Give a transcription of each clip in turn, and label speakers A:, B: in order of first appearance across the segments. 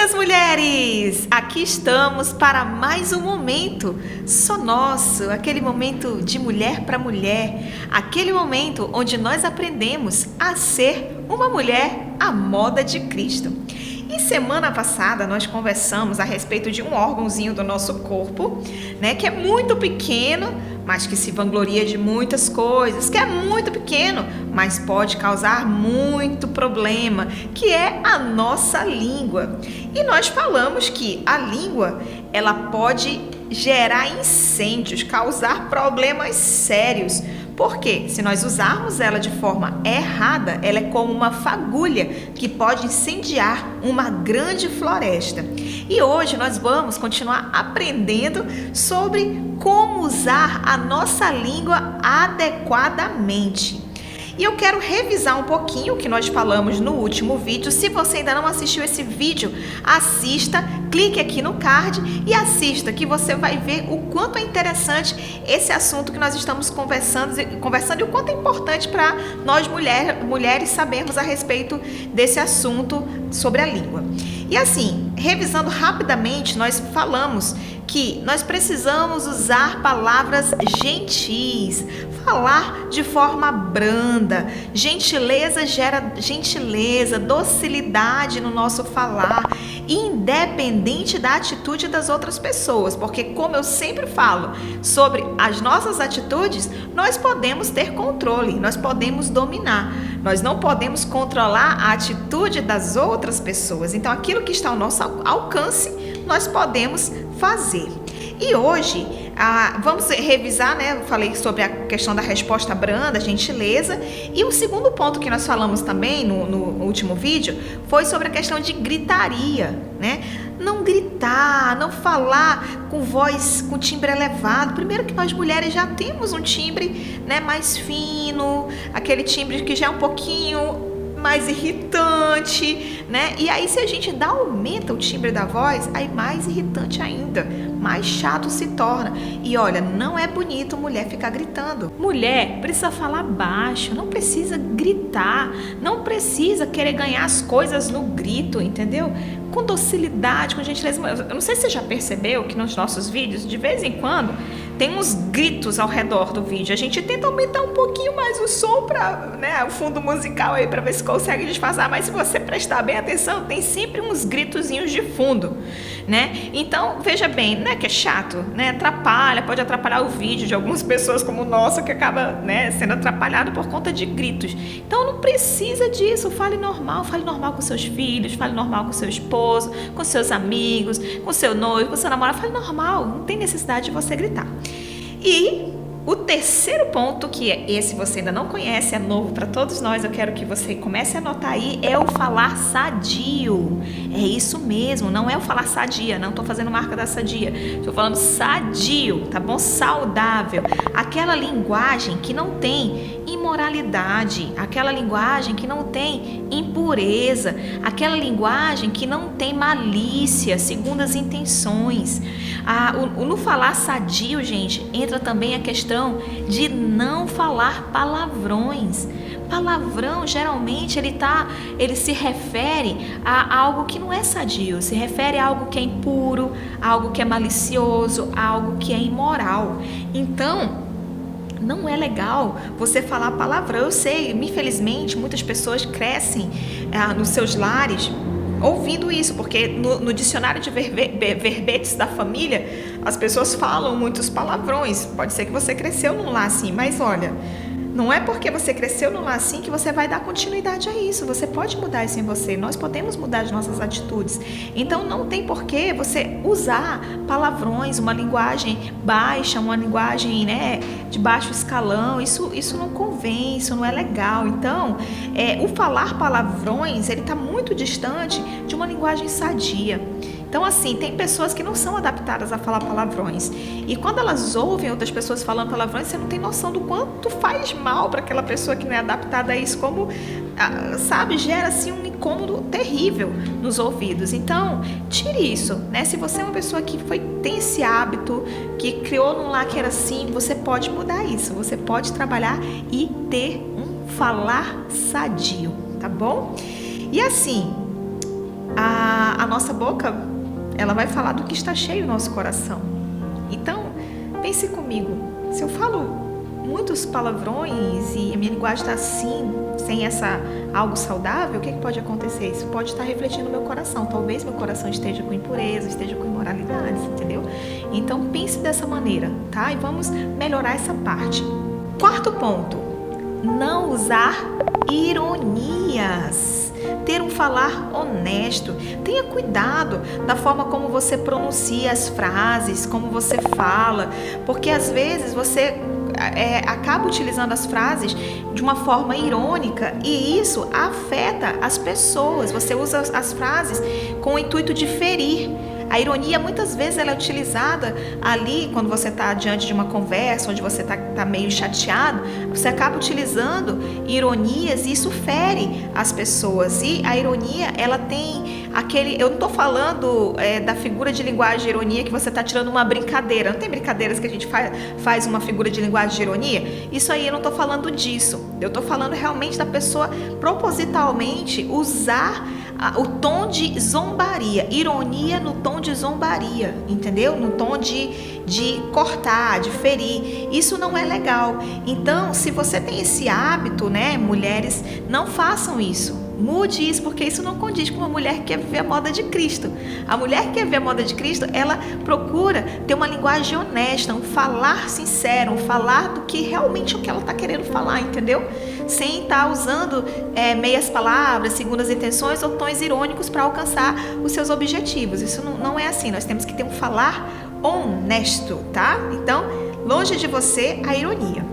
A: Bem-vindas, mulheres! Aqui estamos para mais um momento só nosso, aquele momento de mulher para mulher, aquele momento onde nós aprendemos a ser uma mulher à moda de Cristo. E semana passada nós conversamos a respeito de um órgãozinho do nosso corpo, né, que é muito pequeno, mas que se vangloria de muitas coisas, que é muito pequeno, mas pode causar muito problema, que é a nossa língua. E nós falamos que a língua, ela pode gerar incêndios, causar problemas sérios. Porque se nós usarmos ela de forma errada, ela é como uma fagulha que pode incendiar uma grande floresta. E hoje nós vamos continuar aprendendo sobre como usar a nossa língua adequadamente. E eu quero revisar um pouquinho o que nós falamos no último vídeo. Se você ainda não assistiu esse vídeo, assista, clique aqui no card e assista, que você vai ver o quanto é interessante esse assunto que nós estamos conversando e o quanto é importante para nós mulheres sabermos a respeito desse assunto sobre a língua. E assim, revisando rapidamente, nós falamos que nós precisamos usar palavras gentis, falar de forma branda. Gentileza gera gentileza, docilidade no nosso falar, independente da atitude das outras pessoas, porque como eu sempre falo sobre as nossas atitudes, nós podemos ter controle, nós podemos dominar, nós não podemos controlar a atitude das outras pessoas. Então aquilo que está ao nosso alcance, nós podemos fazer. E hoje, vamos revisar, né? Eu falei sobre a questão da resposta branda, gentileza. E o segundo ponto que nós falamos também no último vídeo foi sobre a questão de gritaria, né? Não gritar, não falar com voz, com timbre elevado. Primeiro que nós mulheres já temos um timbre, né, mais fino, aquele timbre que já é um pouquinho mais irritante, né? E aí se a gente aumenta o timbre da voz, aí mais irritante ainda, mais chato se torna. E olha, não é bonito mulher ficar gritando. Mulher precisa falar baixo, não precisa gritar, não precisa querer ganhar as coisas no grito, entendeu? Com docilidade, com gentileza. Eu não sei se você já percebeu que nos nossos vídeos, de vez em quando, tem uns gritos ao redor do vídeo. A gente tenta aumentar um pouquinho mais o som para, né, o fundo musical aí, para ver se consegue disfarçar. Mas se você prestar bem atenção, tem sempre uns gritozinhos de fundo, né? Então, veja bem, não é que é chato, né? Atrapalha, pode atrapalhar o vídeo de algumas pessoas como o nosso, que acaba, né, sendo atrapalhado por conta de gritos. Então, não precisa disso. Fale normal com seus filhos, fale normal com seu esposo, com seus amigos, com seu noivo, com seu namorado. Fale normal, não tem necessidade de você gritar. E o terceiro ponto, que esse você ainda não conhece, é novo para todos nós, eu quero que você comece a anotar aí, é o falar sadio. É isso mesmo, não é o falar sadia, não estou fazendo marca da sadia, estou falando sadio, tá bom? Saudável. Aquela linguagem que não tem imoralidade, aquela linguagem que não tem impureza, aquela linguagem que não tem malícia, segundas intenções. No falar sadio, gente, entra também a questão de não falar palavrões. Palavrão, geralmente, ele se refere a algo que não é sadio, se refere a algo que é impuro, a algo que é malicioso, a algo que é imoral. Então, não é legal você falar palavrão. Eu sei, infelizmente, muitas pessoas crescem nos seus lares ouvindo isso, porque no dicionário de verbetes da família, as pessoas falam muitos palavrões. Pode ser que você cresceu num lar assim, mas olha, não é porque você cresceu num lar assim que você vai dar continuidade a isso. Você pode mudar isso em você, nós podemos mudar as nossas atitudes. Então não tem porquê você usar palavrões, uma linguagem baixa, uma linguagem, né, de baixo escalão. Isso não convém, isso não é legal. Então, o falar palavrões, ele está muito distante de uma linguagem sadia. Então, assim, tem pessoas que não são adaptadas a falar palavrões. E quando elas ouvem outras pessoas falando palavrões, você não tem noção do quanto faz mal para aquela pessoa que não é adaptada a isso, como, sabe, gera assim um incômodo terrível nos ouvidos. Então, tire isso, né? Se você é uma pessoa que tem esse hábito, que criou num lar que era assim, você pode mudar isso. Você pode trabalhar e ter um falar sadio, tá bom? E assim, a nossa boca, ela vai falar do que está cheio o nosso coração. Então, pense comigo, se eu falo muitos palavrões e a minha linguagem está assim, sem algo saudável, o que pode acontecer? Isso pode estar refletindo no meu coração. Talvez meu coração esteja com impureza, esteja com imoralidades, entendeu? Então pense dessa maneira, tá? E vamos melhorar essa parte. Quarto ponto, não usar ironias. Ter um falar honesto. Tenha cuidado da forma como você pronuncia as frases, como você fala, porque às vezes você acaba utilizando as frases de uma forma irônica e isso afeta as pessoas. Você usa as frases com o intuito de ferir. A ironia muitas vezes ela é utilizada ali quando você está diante de uma conversa, onde você está meio chateado, você acaba utilizando ironias e isso fere as pessoas. E a ironia, ela tem aquele... Eu não estou falando da figura de linguagem de ironia que você está tirando uma brincadeira. Não tem brincadeiras que a gente faz uma figura de linguagem de ironia? Isso aí eu não estou falando disso. Eu estou falando realmente da pessoa propositalmente usar o tom de zombaria, ironia no tom de zombaria, entendeu? No tom de cortar, de ferir. Isso não é legal. Então, se você tem esse hábito, né, mulheres, não façam isso. Mude isso, porque isso não condiz com uma mulher que quer viver a moda de Cristo. A mulher que quer viver a moda de Cristo, ela procura ter uma linguagem honesta, um falar sincero, um falar do que realmente o que ela está querendo falar, entendeu? Sem estar usando meias palavras, segundas intenções ou tons irônicos para alcançar os seus objetivos. Isso não é assim. Nós temos que ter um falar honesto, tá? Então, longe de você a ironia.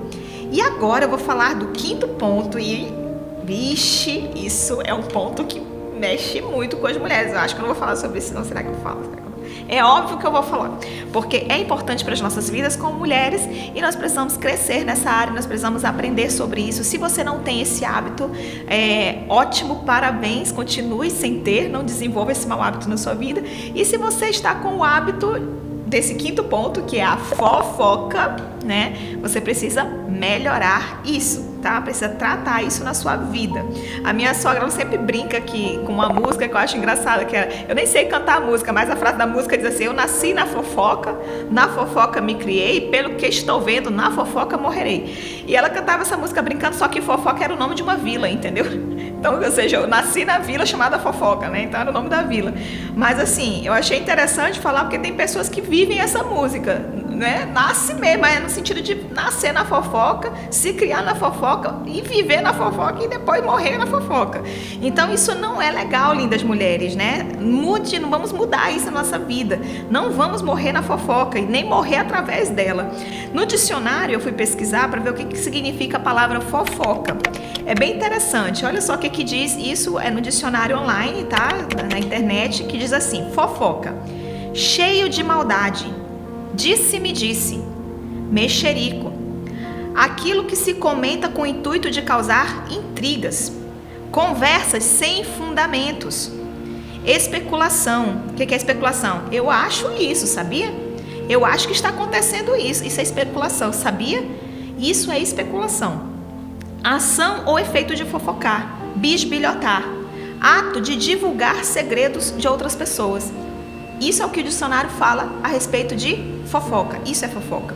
A: E agora eu vou falar do quinto ponto e... Vixe, isso é um ponto que mexe muito com as mulheres. Eu acho que eu não vou falar sobre isso, não. Será que eu falo? É óbvio que eu vou falar, porque é importante para as nossas vidas como mulheres e nós precisamos crescer nessa área, nós precisamos aprender sobre isso. Se você não tem esse hábito, ótimo, parabéns, continue sem ter, não desenvolva esse mau hábito na sua vida. E se você está com o hábito desse quinto ponto, que é a fofoca, né? Você precisa melhorar isso, tá? Precisa tratar isso na sua vida. A minha sogra, ela sempre brinca aqui com uma música que eu acho engraçada, que eu nem sei cantar a música, mas a frase da música diz assim: eu nasci na fofoca me criei, pelo que estou vendo, na fofoca morrerei. E ela cantava essa música brincando, só que fofoca era o nome de uma vila, entendeu? Então, ou seja, eu nasci na vila chamada Fofoca, né? Então era o nome da vila. Mas assim, eu achei interessante falar porque tem pessoas que vivem essa música, né? Nasce mesmo, é no sentido de nascer na fofoca, se criar na fofoca e viver na fofoca e depois morrer na fofoca. Então isso não é legal, lindas mulheres, né? Não vamos mudar isso na nossa vida. Não vamos morrer na fofoca e nem morrer através dela. No dicionário eu fui pesquisar para ver o que significa a palavra fofoca. É bem interessante. Olha só o que diz. Isso é no dicionário online, tá? Na internet, que diz assim: fofoca, cheio de maldade, disse-me disse, mexerico, aquilo que se comenta com o intuito de causar intrigas, conversas sem fundamentos, especulação. O que é especulação? Eu acho isso, sabia? Eu acho que está acontecendo isso. Isso é especulação, sabia? Isso é especulação. Ação ou efeito de fofocar, bisbilhotar, ato de divulgar segredos de outras pessoas. Isso é o que o dicionário fala a respeito de fofoca. Isso é fofoca.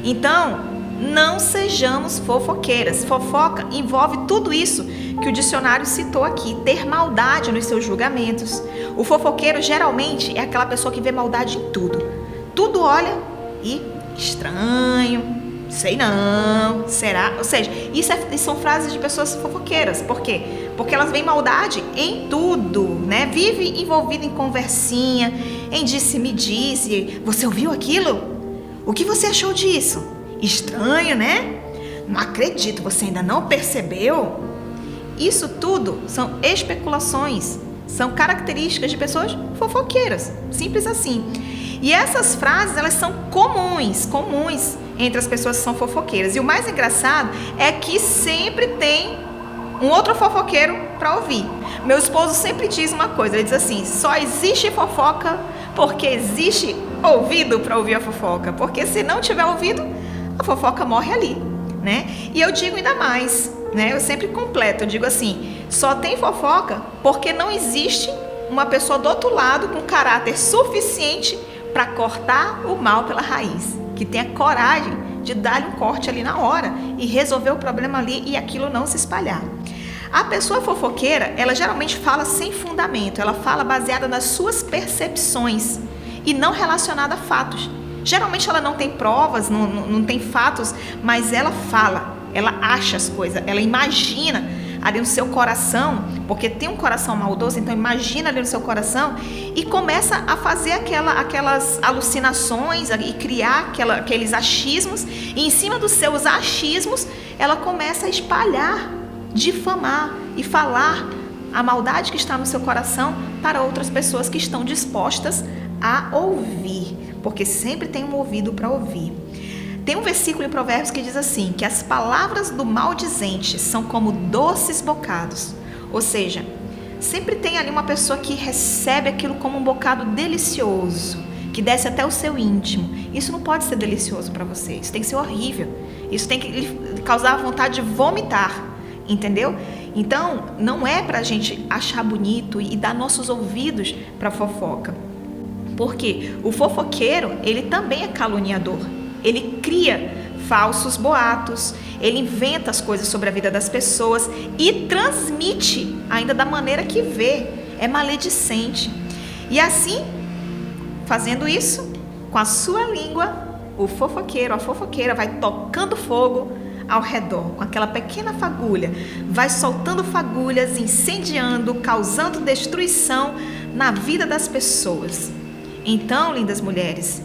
A: Então, não sejamos fofoqueiras. Fofoca envolve tudo isso que o dicionário citou aqui. Ter maldade nos seus julgamentos. O fofoqueiro geralmente é aquela pessoa que vê maldade em tudo. Tudo olha e estranho, sei não, será? Ou seja, isso são frases de pessoas fofoqueiras. Por quê? Porque elas veem maldade em tudo, né? Vive envolvido em conversinha, em disse-me-disse. Você ouviu aquilo? O que você achou disso? Estranho, né? Não acredito, você ainda não percebeu? Isso tudo são especulações, são características de pessoas fofoqueiras, simples assim. E essas frases, elas são comuns entre as pessoas que são fofoqueiras. E o mais engraçado é que sempre tem um outro fofoqueiro para ouvir. Meu esposo sempre diz uma coisa, ele diz assim: só existe fofoca porque existe ouvido para ouvir a fofoca. Porque se não tiver ouvido, a fofoca morre ali, né? E eu digo ainda mais, né? Eu sempre completo, eu digo assim: só tem fofoca porque não existe uma pessoa do outro lado com caráter suficiente para cortar o mal pela raiz, que tenha coragem de dar-lhe um corte ali na hora e resolver o problema ali e aquilo não se espalhar. A pessoa fofoqueira, ela geralmente fala sem fundamento, ela fala baseada nas suas percepções e não relacionada a fatos. Geralmente ela não tem provas, não tem fatos, mas ela fala, ela acha as coisas, ela imagina ali no seu coração, porque tem um coração maldoso, então imagina ali no seu coração e começa a fazer aquelas alucinações e criar aqueles achismos, e em cima dos seus achismos ela começa a espalhar, difamar e falar a maldade que está no seu coração para outras pessoas que estão dispostas a ouvir, porque sempre tem um ouvido para ouvir. Tem um versículo em Provérbios que diz assim, que as palavras do maldizente são como doces bocados. Ou seja, sempre tem ali uma pessoa que recebe aquilo como um bocado delicioso, que desce até o seu íntimo. Isso não pode ser delicioso para você, isso tem que ser horrível. Isso tem que lhe causar vontade de vomitar, entendeu? Então, não é para a gente achar bonito e dar nossos ouvidos para fofoca. Porque o fofoqueiro, ele também é caluniador. Ele cria falsos boatos, ele inventa as coisas sobre a vida das pessoas e transmite ainda da maneira que vê. É maledicente. E assim, fazendo isso, com a sua língua, o fofoqueiro, a fofoqueira vai tocando fogo ao redor, com aquela pequena fagulha, vai soltando fagulhas, incendiando, causando destruição na vida das pessoas. Então, lindas mulheres,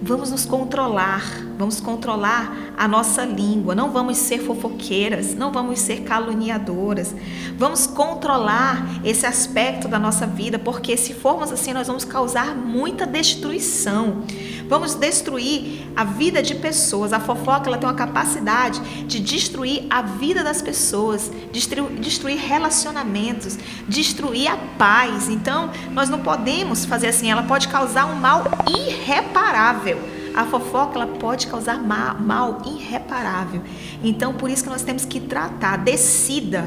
A: vamos nos controlar, vamos controlar a nossa língua, não vamos ser fofoqueiras, não vamos ser caluniadoras, vamos controlar esse aspecto da nossa vida, porque se formos assim, nós vamos causar muita destruição, vamos destruir a vida de pessoas. A fofoca, ela tem uma capacidade de destruir a vida das pessoas, destruir relacionamentos, destruir a paz. Então, nós não podemos fazer assim, ela pode causar um mal irreparável. A fofoca, ela pode causar mal irreparável. Então, por isso que nós temos que tratar, decida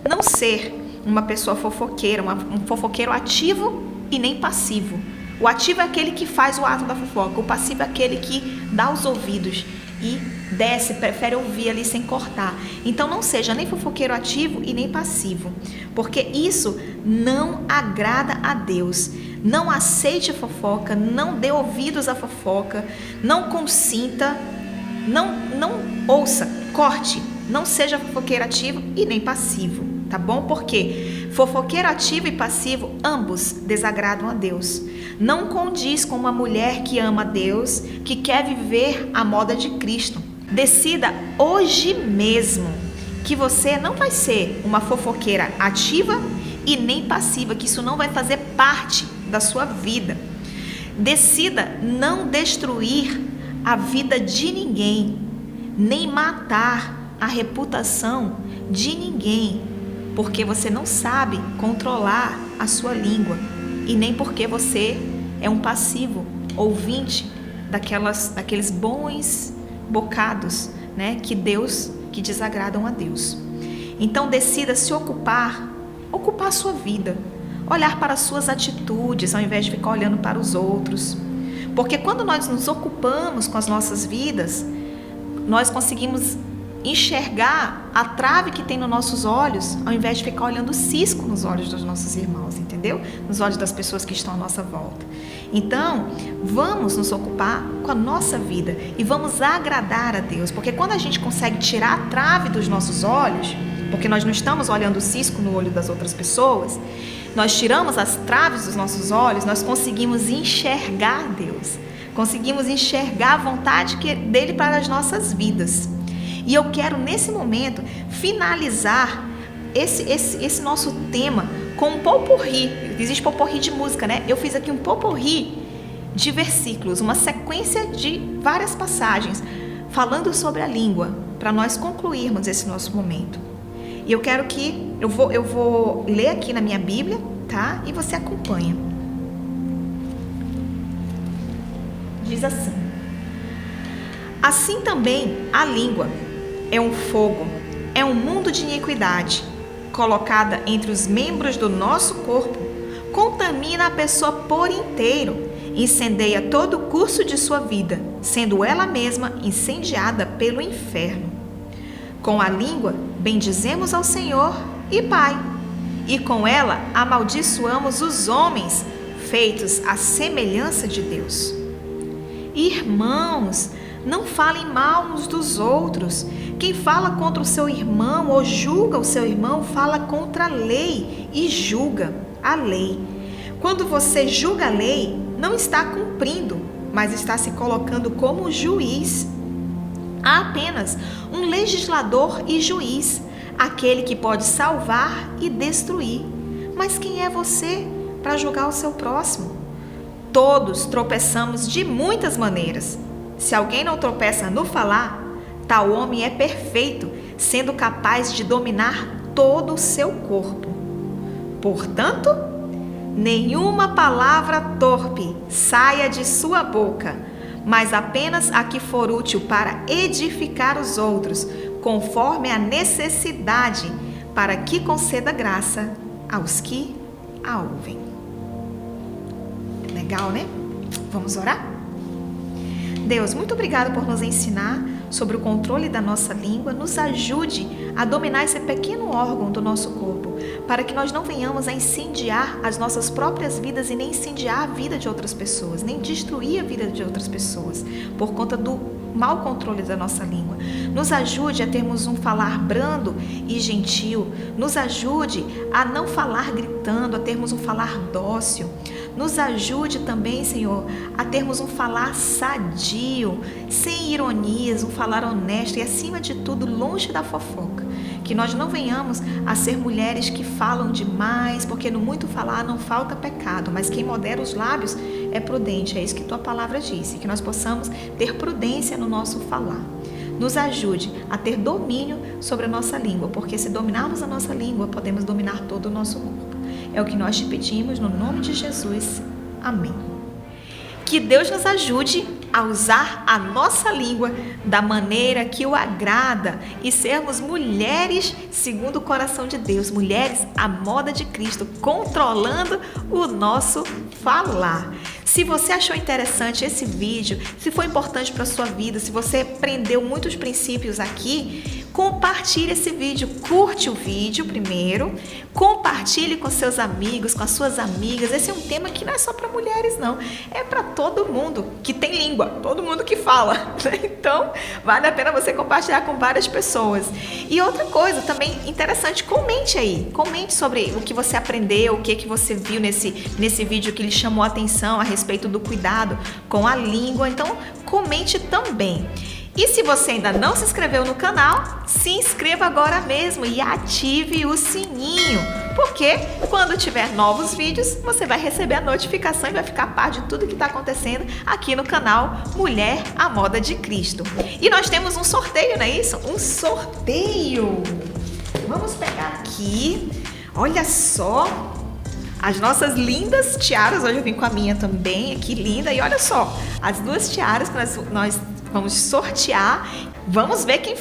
A: não ser uma pessoa fofoqueira, um fofoqueiro ativo e nem passivo. O ativo é aquele que faz o ato da fofoca, o passivo é aquele que dá os ouvidos e desce, prefere ouvir ali sem cortar. Então não seja nem fofoqueiro ativo e nem passivo, porque isso não agrada a Deus. Não aceite a fofoca, não dê ouvidos à fofoca, não consinta, não ouça, corte, não seja fofoqueiro ativo e nem passivo, tá bom? Porque fofoqueiro ativo e passivo, ambos desagradam a Deus. Não condiz com uma mulher que ama a Deus, que quer viver a moda de Cristo. Decida hoje mesmo que você não vai ser uma fofoqueira ativa e nem passiva, que isso não vai fazer parte da sua vida. Decida não destruir a vida de ninguém, nem matar a reputação de ninguém, porque você não sabe controlar a sua língua e nem porque você é um passivo ouvinte daqueles bons bocados, né, que desagradam a Deus. Então decida se ocupar a sua vida, olhar para as suas atitudes ao invés de ficar olhando para os outros, porque quando nós nos ocupamos com as nossas vidas, nós conseguimos enxergar a trave que tem nos nossos olhos, ao invés de ficar olhando o cisco nos olhos dos nossos irmãos, entendeu? Nos olhos das pessoas que estão à nossa volta. Então, vamos nos ocupar com a nossa vida e vamos agradar a Deus, porque quando a gente consegue tirar a trave dos nossos olhos, porque nós não estamos olhando o cisco no olho das outras pessoas, nós tiramos as traves dos nossos olhos, nós conseguimos enxergar Deus, conseguimos enxergar a vontade dele para as nossas vidas. E eu quero, nesse momento, finalizar esse nosso tema com um potpourri. Existe potpourri de música, né? Eu fiz aqui um potpourri de versículos, uma sequência de várias passagens, falando sobre a língua, para nós concluirmos esse nosso momento. E eu quero que... Eu vou ler aqui na minha Bíblia, tá? E você acompanha. Diz assim: assim também a língua é um fogo, é um mundo de iniquidade, colocada entre os membros do nosso corpo, extermina a pessoa por inteiro, incendeia todo o curso de sua vida, sendo ela mesma incendiada pelo inferno. Com a língua, bendizemos ao Senhor e Pai, e com ela amaldiçoamos os homens, feitos à semelhança de Deus. Irmãos, não falem mal uns dos outros. Quem fala contra o seu irmão ou julga o seu irmão, fala contra a lei e julga a lei. Quando você julga a lei, não está cumprindo, mas está se colocando como juiz. Há apenas um legislador e juiz, aquele que pode salvar e destruir. Mas quem é você para julgar o seu próximo? Todos tropeçamos de muitas maneiras. Se alguém não tropeça no falar, tal homem é perfeito, sendo capaz de dominar todo o seu corpo. Portanto, nenhuma palavra torpe saia de sua boca, mas apenas a que for útil para edificar os outros, conforme a necessidade, para que conceda graça aos que a ouvem. Legal, né? Vamos orar? Deus, muito obrigado por nos ensinar sobre o controle da nossa língua. Nos ajude a dominar esse pequeno órgão do nosso corpo, para que nós não venhamos a incendiar as nossas próprias vidas e nem incendiar a vida de outras pessoas, nem destruir a vida de outras pessoas, por conta do mau controle da nossa língua. Nos ajude a termos um falar brando e gentil. Nos ajude a não falar gritando, a termos um falar dócil. Nos ajude também, Senhor, a termos um falar sadio, sem ironias, um falar honesto e, acima de tudo, longe da fofoca. Que nós não venhamos a ser mulheres que falam demais, porque no muito falar não falta pecado, mas quem modera os lábios é prudente. É isso que tua palavra diz, que nós possamos ter prudência no nosso falar. Nos ajude a ter domínio sobre a nossa língua, porque se dominarmos a nossa língua, podemos dominar todo o nosso corpo. É o que nós te pedimos no nome de Jesus. Amém. Que Deus nos ajude a usar a nossa língua da maneira que o agrada e sermos mulheres segundo o coração de Deus, mulheres à moda de Cristo, controlando o nosso falar. Se você achou interessante esse vídeo, se foi importante para a sua vida, se você aprendeu muitos princípios aqui, compartilhe esse vídeo, curte o vídeo primeiro, compartilhe com seus amigos, com as suas amigas. Esse é um tema que não é só para mulheres, não, é para todo mundo que tem língua, todo mundo que fala. Então, vale a pena você compartilhar com várias pessoas. E outra coisa também interessante, comente aí, comente sobre o que você aprendeu, o que você viu nesse vídeo que lhe chamou a atenção a respeito do cuidado com a língua. Então, comente também. E se você ainda não se inscreveu no canal, se inscreva agora mesmo e ative o sininho, porque quando tiver novos vídeos, você vai receber a notificação e vai ficar a par de tudo que está acontecendo aqui no canal Mulher à Moda de Cristo. E nós temos um sorteio, não é isso? Um sorteio! Vamos pegar aqui, olha só, as nossas lindas tiaras. Hoje eu vim com a minha também, aqui linda, e olha só, as duas tiaras que nós vamos sortear. Vamos ver quem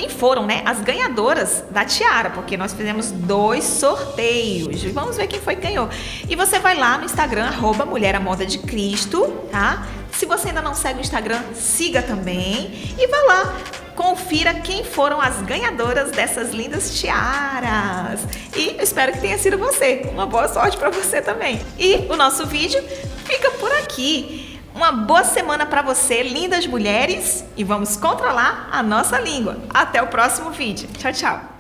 A: foram, né, as ganhadoras da tiara, porque nós fizemos 2 sorteios. Vamos ver quem foi que ganhou. E você vai lá no Instagram, @mulheramodadecristo, tá? Se você ainda não segue o Instagram, siga também e vá lá, confira quem foram as ganhadoras dessas lindas tiaras. E eu espero que tenha sido você. Uma boa sorte para você também. E o nosso vídeo fica por aqui. Uma boa semana para você, lindas mulheres, e vamos controlar a nossa língua. Até o próximo vídeo. Tchau, tchau.